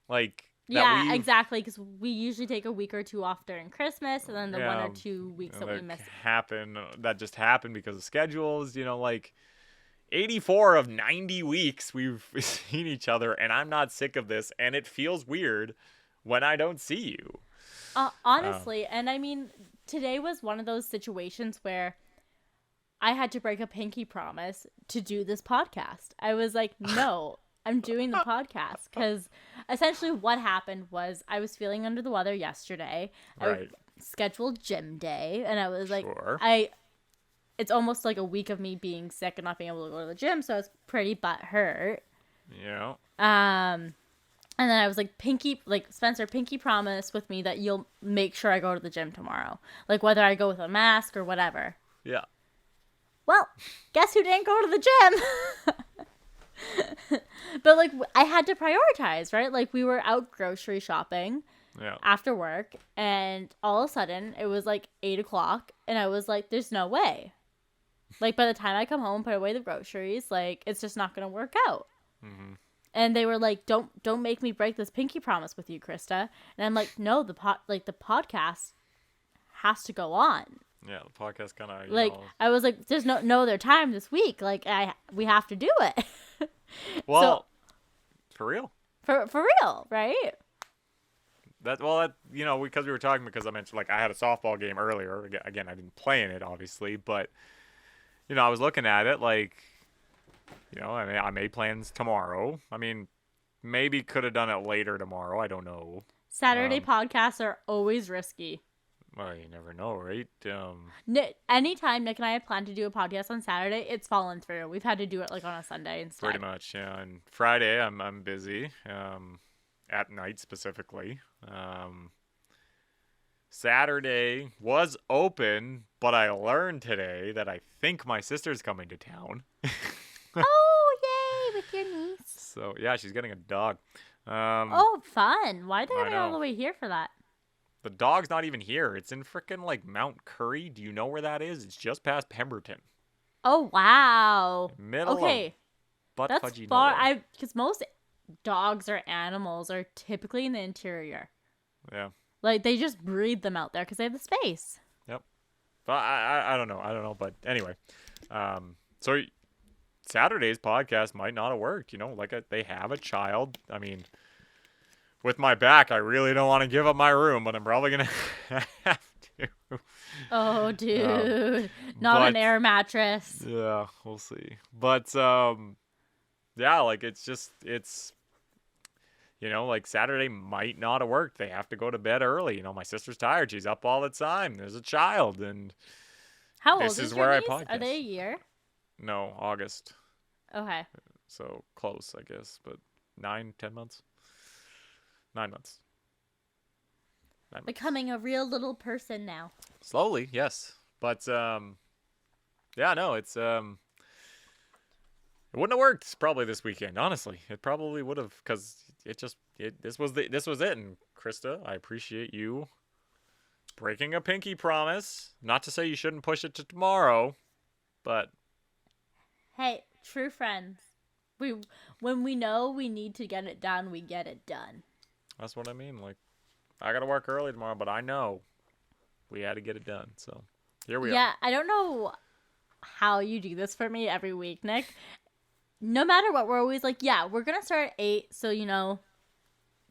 Like Yeah, exactly, because we usually take a week or 2 off during Christmas, and then the 1 or 2 weeks that we miss. That just happened because of schedules, like 84 of 90 weeks we've seen each other, and I'm not sick of this, and it feels weird when I don't see you. Honestly, and I mean, today was one of those situations where I had to break a pinky promise to do this podcast. I was like, no, I'm doing the podcast, because essentially what happened was I was feeling under the weather yesterday. Right. I scheduled gym day, and I was like, Sure. it's almost like a week of me being sick and not being able to go to the gym, so I was pretty butthurt. Yeah. And then I was like, Spencer, pinky promise with me that you'll make sure I go to the gym tomorrow. Like, whether I go with a mask or whatever. Yeah. Well, guess who didn't go to the gym? But, like, I had to prioritize, right? Like, we were out grocery shopping after work, and all of a sudden, it was, like, 8 o'clock, and I was like, there's no way. Like, by the time I come home and put away the groceries, like, it's just not going to work out. Mm-hmm. And they were like, don't make me break this pinky promise with you, Krista. And I'm like, no, the podcast has to go on. Yeah, the podcast kind of, like, I was like, there's no other time this week. Like, we have to do it. Well, for real. For real, right? Because we were talking, because I mentioned, like, I had a softball game earlier. Again, I didn't play in it, obviously, but, I was looking at it, like, I made plans tomorrow. I mean, maybe could have done it later tomorrow. I don't know. Saturday podcasts are always risky. Well, you never know, right? Anytime Nick and I have planned to do a podcast on Saturday, it's fallen through. We've had to do it, like, on a Sunday instead. Pretty much, yeah. And Friday, I'm busy, at night specifically. Saturday was open, but I learned today that I think my sister's coming to town. Oh, yay, with your niece. So, yeah, she's getting a dog. Oh, fun. Why are they coming all the way here for that? The dog's not even here. It's in frickin', like, Mount Curry. Do you know where that is? It's just past Pemberton. Oh, wow. Middle of that's fudgy far. nowhere. Because most dogs or animals are typically in the interior. Yeah. Like, they just breed them out there because they have the space. Yep. But I don't know. But anyway, so Saturday's podcast might not have worked. They have a child. I mean, with my back, I really don't want to give up my room, but I'm probably gonna have to. Oh, dude, not an air mattress. Yeah, we'll see. But yeah, like it's like Saturday might not have worked. They have to go to bed early. My sister's tired. She's up all the time. There's a child, and how this old is your where niece? I podcast. Are they a year? No, August. Okay. So close, I guess, but 10 months. 9 months. 9 months. Becoming a real little person now. Slowly, yes. But yeah, no, it's it wouldn't have worked probably this weekend, honestly. It probably would have, because this was it. And Krista, I appreciate you breaking a pinky promise. Not to say you shouldn't push it to tomorrow, but hey, true friends. When we know we need to get it done, we get it done. That's what I mean. Like, I gotta work early tomorrow, but I know we had to get it done. So here we are. Yeah, I don't know how you do this for me every week, Nick. no matter what, we're always like, yeah, we're going to start at 8. So,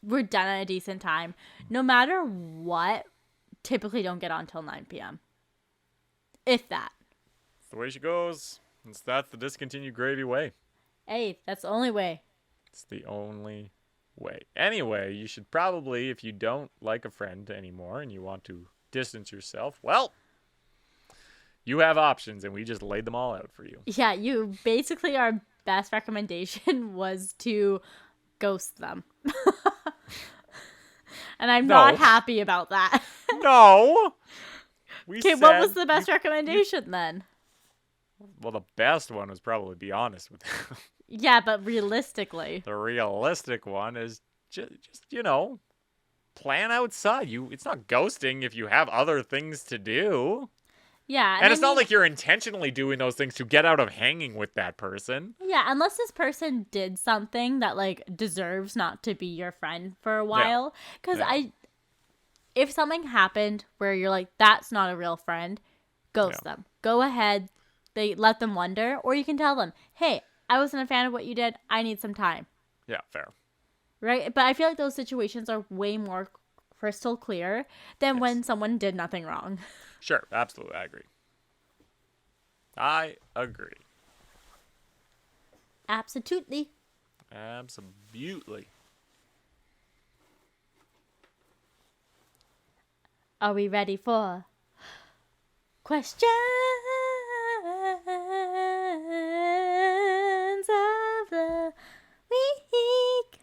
we're done at a decent time. No matter what, typically don't get on till 9 p.m. If that. It's the way she goes. That's the discontinued gravy way. Hey, that's the only way. It's the only way. Anyway, you should probably, if you don't like a friend anymore and you want to distance yourself, well, you have options, and we just laid them all out for you. Yeah, basically our best recommendation was to ghost them. And I'm not happy about that. No. Okay, what was the best recommendation then? Well, the best one was probably be honest with them. Yeah, but realistically. The realistic one is just plan outside. It's not ghosting if you have other things to do. Yeah. And it's not like you're intentionally doing those things to get out of hanging with that person. Yeah, unless this person did something that, like, deserves not to be your friend for a while. Because if something happened where you're like, that's not a real friend, ghost them. Go ahead. Let them wonder. Or you can tell them, hey, I wasn't a fan of what you did. I need some time. Yeah, fair. Right? But I feel like those situations are way more crystal clear than when someone did nothing wrong. Sure, absolutely. I agree. Absolutely. Absolutely. Are we ready for questions of the week?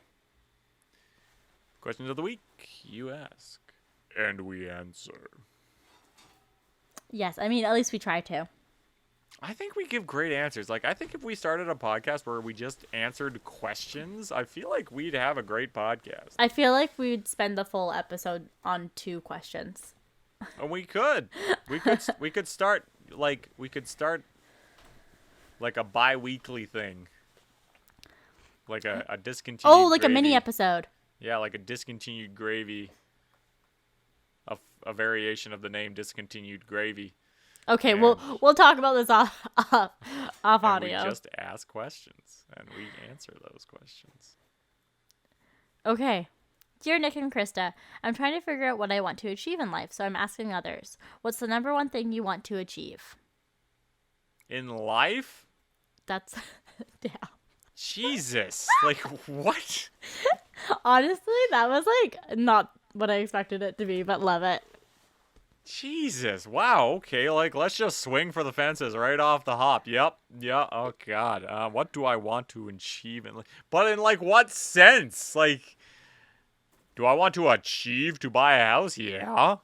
Questions of the week, you ask, and we answer. Yes, I mean, at least we try to. I think we give great answers. Like, I think if we started a podcast where we just answered questions, I feel like we'd have a great podcast. I feel like we'd spend the full episode on 2 questions. And we could. We could start like a bi-weekly thing. Like a discontinued Oh, like gravy. a mini episode. Yeah, like a discontinued gravy. A variation of the name Discontinued Gravy. Okay, And- we'll talk about this off audio. We just ask questions, and we answer those questions. Okay. Dear Nick and Krysta, I'm trying to figure out what I want to achieve in life, so I'm asking others. What's the number one thing you want to achieve? In life? That's... yeah. Jesus. Like, what? Honestly, that was, like, not what I expected it to be, but love it. Jesus. Wow. Okay. Like, let's just swing for the fences right off the hop. Yep. Yeah. Oh, God. What do I want to achieve? But in, like, what sense? Like, do I want to achieve to buy a house? Yeah.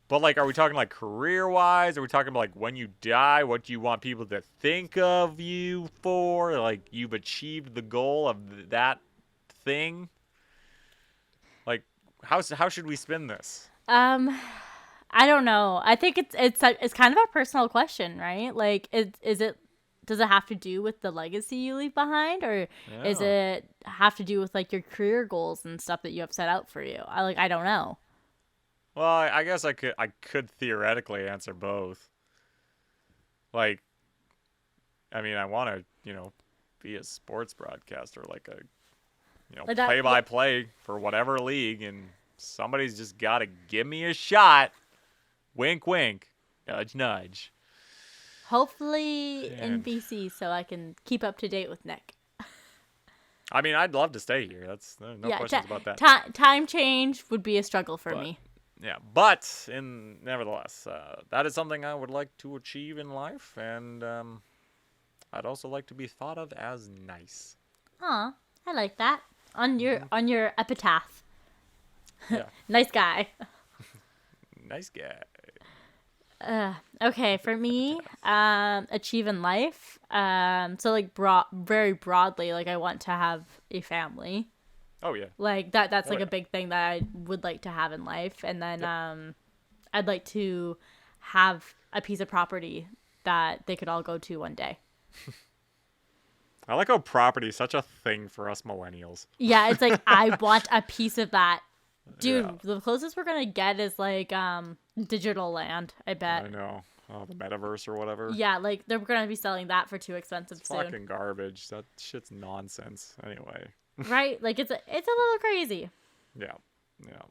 But, like, are we talking, like, career-wise? Are we talking about, like, when you die, what do you want people to think of you for? Like, you've achieved the goal of that thing? Like, how should we spin this? I don't know. I think it's kind of a personal question, right? Like, does it have to do with the legacy you leave behind, or is it have to do with, like, your career goals and stuff that you have set out for you? I don't know. Well, I guess I could theoretically answer both. Like, I mean, I want to, be a sports broadcaster, like a, play-by-play for whatever league, and somebody's just got to give me a shot. Wink, wink. Nudge, nudge. Hopefully in BC, so I can keep up to date with Nick. I mean, I'd love to stay here. That's no questions about that. Time change would be a struggle for me. Yeah, but nevertheless, that is something I would like to achieve in life, and I'd also like to be thought of as nice. Aw, I like that. On your epitaph. Yeah. Nice guy. Nice guy. Okay, for me, achieve in life. So, like, very broadly, like, I want to have a family. Oh yeah. Like that's like a big thing that I would like to have in life, and then I'd like to have a piece of property that they could all go to one day. I like how property is such a thing for us millennials. Yeah, it's like I want a piece of that. Dude, The closest we're gonna get is like digital land, I bet. I know. Oh, the metaverse or whatever. Yeah, like they're gonna be selling that for too expensive It's soon. fucking garbage. That shit's nonsense. Anyway. Right? Like it's a little crazy. Yeah. Yeah.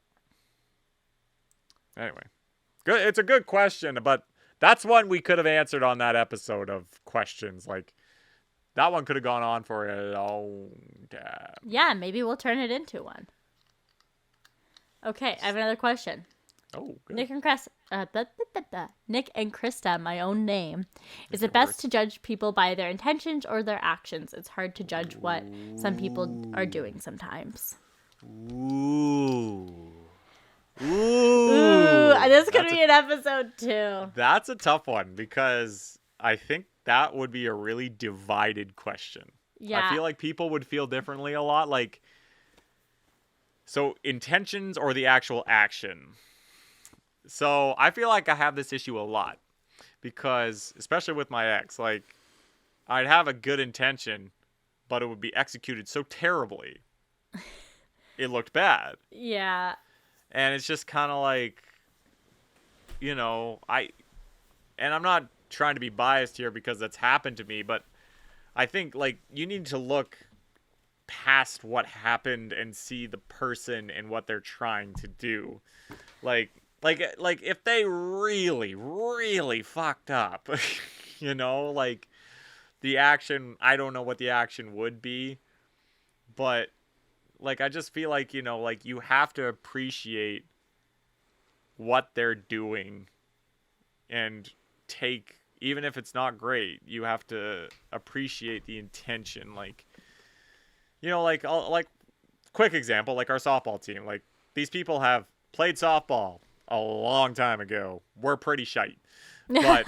Anyway. Good. It's a good question, but that's one we could have answered on that episode of questions. Like, that one could have gone on for a long time. Yeah, maybe we'll turn it into one. Okay, I have another question. Oh, good. Nick and Krysta, my own name. Is it best to judge people by their intentions or their actions? It's hard to judge what some people are doing sometimes. Ooh. Ooh, this could be an episode 2. That's a tough one because I think that would be a really divided question. Yeah. I feel like people would feel differently a lot. Like, so intentions or the actual action? So I feel like I have this issue a lot because, especially with my ex, like, I'd have a good intention, but it would be executed so terribly. It looked bad. Yeah. And it's just kind of like, you know, and I'm not trying to be biased here because that's happened to me, but I think, like, you need to look past what happened and see the person and what they're trying to do. Like if they really, really fucked up, you know, like, the action, I don't know what the action would be, but, like, I just feel like, you know, like, you have to appreciate what they're doing and take, even if it's not great, you have to appreciate the intention. Like, you know, like, quick example, like our softball team, like, these people have played softball a long time ago. We're pretty shite. But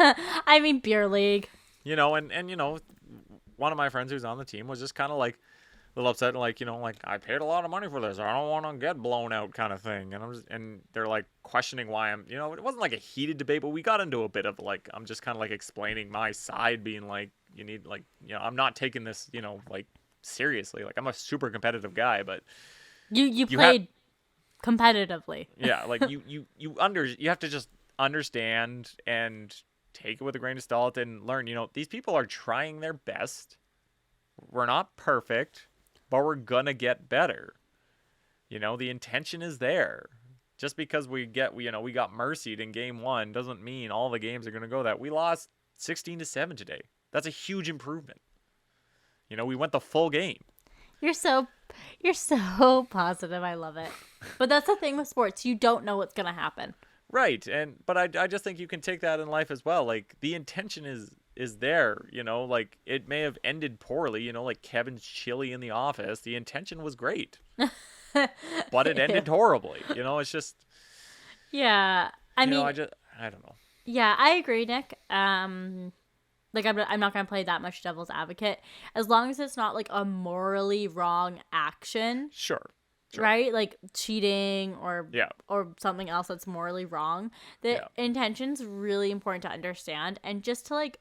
I mean, beer league. You know, and you know, one of my friends who's on the team was just kind of like a little upset, like, you know, like, I paid a lot of money for this. I don't want to get blown out kind of thing. And they're like questioning why I'm, you know, it wasn't like a heated debate, but we got into a bit of like, I'm just kind of like explaining my side, being like, you need, like, you know, I'm not taking this, you know, like, seriously. Like, I'm a super competitive guy, but you played competitively. Yeah, like, you have to just understand and take it with a grain of salt and learn, you know, these people are trying their best. We're not perfect, but we're gonna get better. You know, the intention is there. Just because we got mercied in game 1 doesn't mean all the games are gonna go that. We lost 16-7 today. That's a huge improvement. You know, we went the full game. You're so positive. I love it. But that's the thing with sports. You don't know what's gonna happen. Right, but I just think you can take that in life as well. Like, the intention is there, you know, like, it may have ended poorly, you know, like Kevin's chili in the office. The intention was great, but it ended horribly. You know, it's just, yeah. I mean, I don't know. Yeah, I agree, Nick. Like, I'm not gonna play that much devil's advocate as long as it's not like a morally wrong action. Sure. Right? Like cheating or something else that's morally wrong. The intention's really important to understand, and just to, like,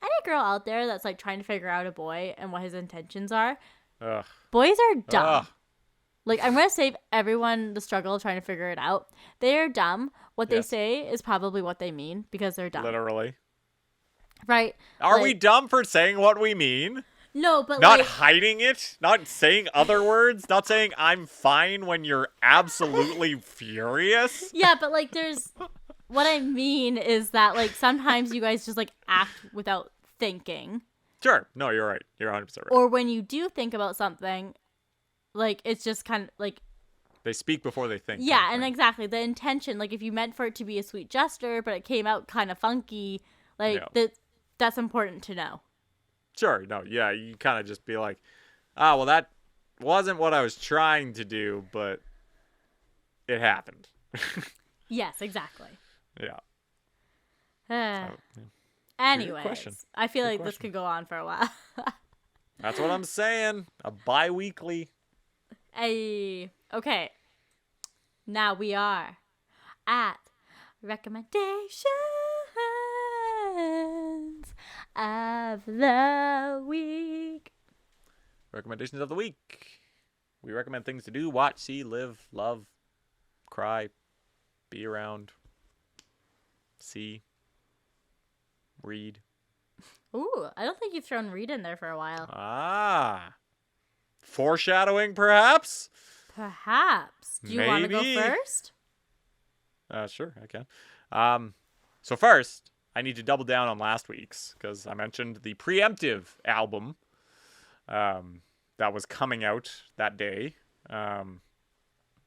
any girl out there that's like trying to figure out a boy and what his intentions are. Ugh. Boys are dumb. Ugh. Like, I'm gonna save everyone the struggle of trying to figure it out. They are dumb. What they say is probably what they mean because they're dumb. Literally. Right? Are we dumb for saying what we mean? No, but not hiding it, not saying other words, not saying I'm fine when you're absolutely furious. Yeah, but like, there's what I mean is that, like, sometimes you guys just like act without thinking. Sure. No, you're right. You're 100% right. Or when you do think about something, like, it's just kind of like they speak before they think. Yeah, and exactly the intention. Like, if you meant for it to be a sweet gesture, but it came out kind of funky, like that's important to know. Sure. No, yeah, you kind of just be like, well, that wasn't what I was trying to do, but it happened. Yes, exactly. Yeah. Anyways, I feel like this could go on for a while. That's what I'm saying. A bi-weekly. Hey, okay. Now we are at recommendations of the week. Recommendations of the week. We recommend things to do, watch, see, live, love, cry, be around, see, Read. Ooh, I don't think you've thrown Reed in there for a while. Ah. Foreshadowing, perhaps? Perhaps. Do you want to go Maybe. first? Sure, I can. So first, I need to double down on last week's, because I mentioned the Preemptive album that was coming out that day.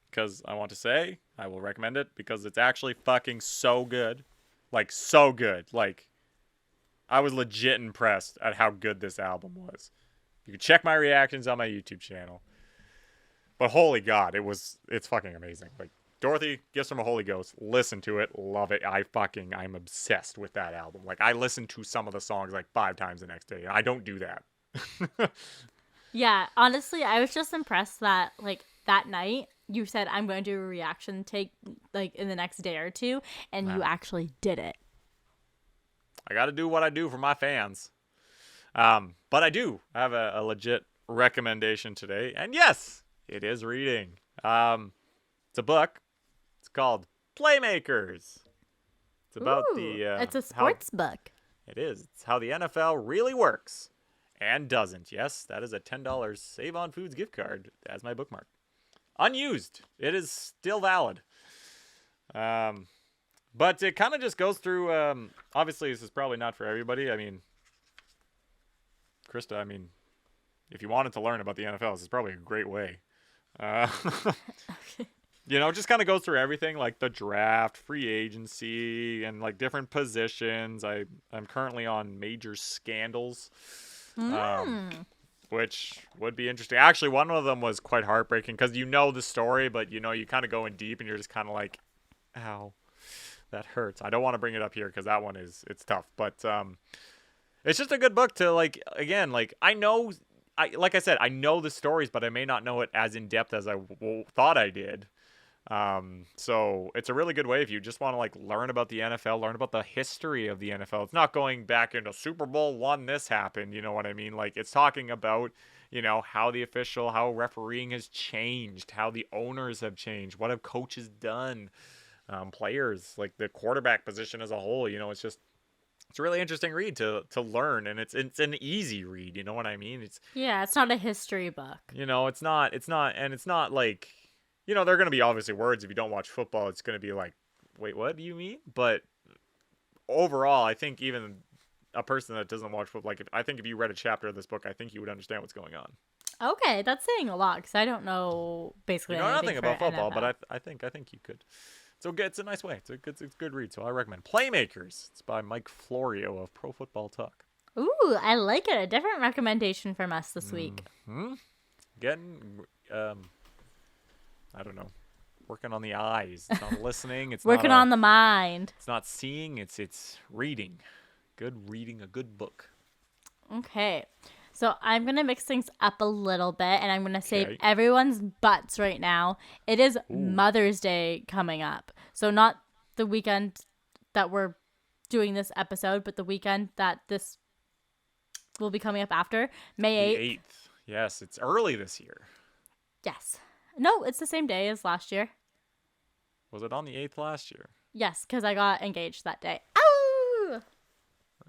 Because I want to say, I will recommend it, because it's actually fucking so good. Like, so good. Like, I was legit impressed at how good this album was. You can check my reactions on my YouTube channel. But holy God, it's fucking amazing. Like, Dorothy, Gifts from a Holy Ghost, listen to it, love it. I'm obsessed with that album. Like, I listen to some of the songs like 5 times the next day, and I don't do that. Yeah, honestly, I was just impressed that, like, that night you said, I'm going to do a reaction take, like, in the next day or two, and you actually did it. I got to do what I do for my fans. But I do have a legit recommendation today. And yes, it is reading. It's a book. It's called Playmakers. It's about it's a sports book. It is. It's how the NFL really works and doesn't. Yes, that is a $10 Save on Foods gift card as my bookmark. Unused. It is still valid. But it kind of just goes through, obviously this is probably not for everybody. I mean, Krysta, if you wanted to learn about the NFL, this is probably a great way. You know, just kind of goes through everything, like the draft, free agency, and like different positions. I'm currently on major scandals, which would be interesting. Actually, one of them was quite heartbreaking because you know the story, but you kind of go in deep and you're just kind of like, ow, that hurts. I don't want to bring it up here because that one it's tough, but it's just a good book to like. Again, like like I said, I know the stories, but I may not know it as in depth as I thought I did. So it's a really good way if you just want to like learn about the NFL, learn about the history of the NFL. It's not going back into Super Bowl 1 this happened, you know what I mean? Like it's talking about, how refereeing has changed, how the owners have changed, what have coaches done, players, like the quarterback position as a whole, it's a really interesting read to learn, and it's an easy read, you know what I mean? It's not a history book. it's not like there are going to be obviously words if you don't watch football. It's going to be like, wait, what do you mean? But overall, I think even a person that doesn't watch football, I think if you read a chapter of this book, I think you would understand what's going on. Okay, that's saying a lot because I don't know basically nothing about football, NFL. but I think you could. So it's a nice way. It's a good read. So I recommend Playmakers. It's by Mike Florio of Pro Football Talk. Ooh, I like it. A different recommendation from us this week. Getting I don't know. Working on the eyes. It's not listening. It's working on the mind. It's not seeing. It's reading. Good reading. A good book. Okay. So I'm going to mix things up a little bit, and I'm going to save everyone's butts right now. It is Mother's Day coming up. So not the weekend that we're doing this episode, but the weekend that this will be coming up after. May 8th. The 8th. Yes, it's early this year. Yes. No, it's the same day as last year. Was it on the 8th last year? Yes, because I got engaged that day. Ow!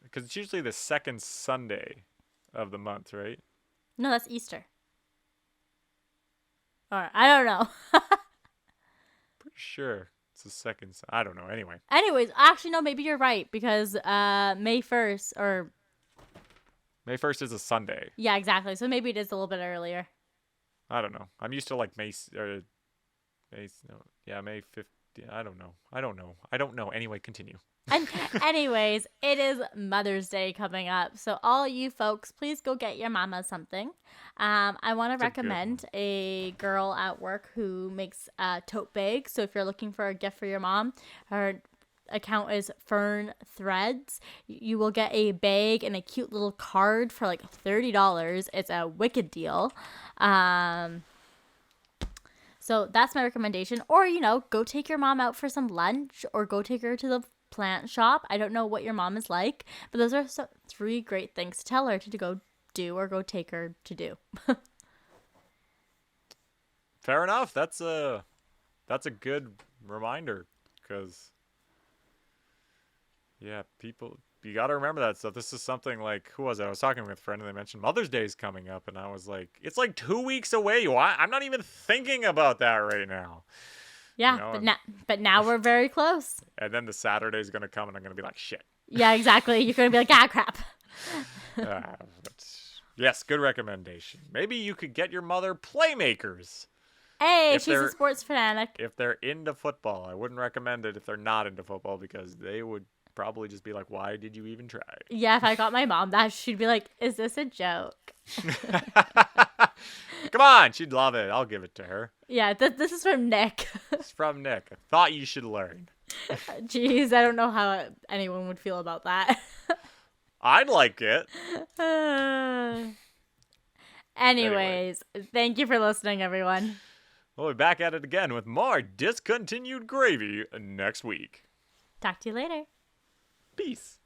Because it's usually the second Sunday of the month, right? No, that's Easter. All right, I don't know. Pretty sure it's the second. I don't know. Anyway. Anyways, actually, no, maybe you're right because May 1st or... May 1st is a Sunday. Yeah, exactly. So maybe it is a little bit earlier. I don't know. I'm used to like May 15th. I don't know. Anyway, continue. And anyways, it is Mother's Day coming up. So all you folks, please go get your mama something. I want to recommend a girl at work who makes tote bags. So if you're looking for a gift for your mom, her account is Fern Threads. You will get a bag and a cute little card for like $30. It's a wicked deal. So that's my recommendation. Or, go take your mom out for some lunch or go take her to the plant shop. I don't know what your mom is like, but those are 3 great things to tell her to go do or go take her to do. Fair enough. That's a good reminder because Yeah, people, you got to remember that stuff. This is something like, who was it? I was talking with a friend and they mentioned Mother's Day is coming up. And I was like, it's like 2 weeks away. Why? I'm not even thinking about that right now. Yeah, You know, but now we're very close. and then the Saturday's going to come and I'm going to be like, shit. Yeah, exactly. You're going to be like, ah, crap. But yes, good recommendation. Maybe you could get your mother Playmakers. Hey, If she's a they're- sports fanatic. If they're into football. I wouldn't recommend it if they're not into football because they would probably just be like, why did you even try? Yeah, if I got my mom that, she'd be like, is this a joke? Come on, she'd love it. I'll give it to her. Yeah, this is from Nick. It's from Nick. I thought you should learn. Jeez, I don't know how anyone would feel about that. I'd like it. Anyways, thank you for listening, everyone. We'll be back at it again with more Discontinued Gravy next week. Talk to you later. Peace.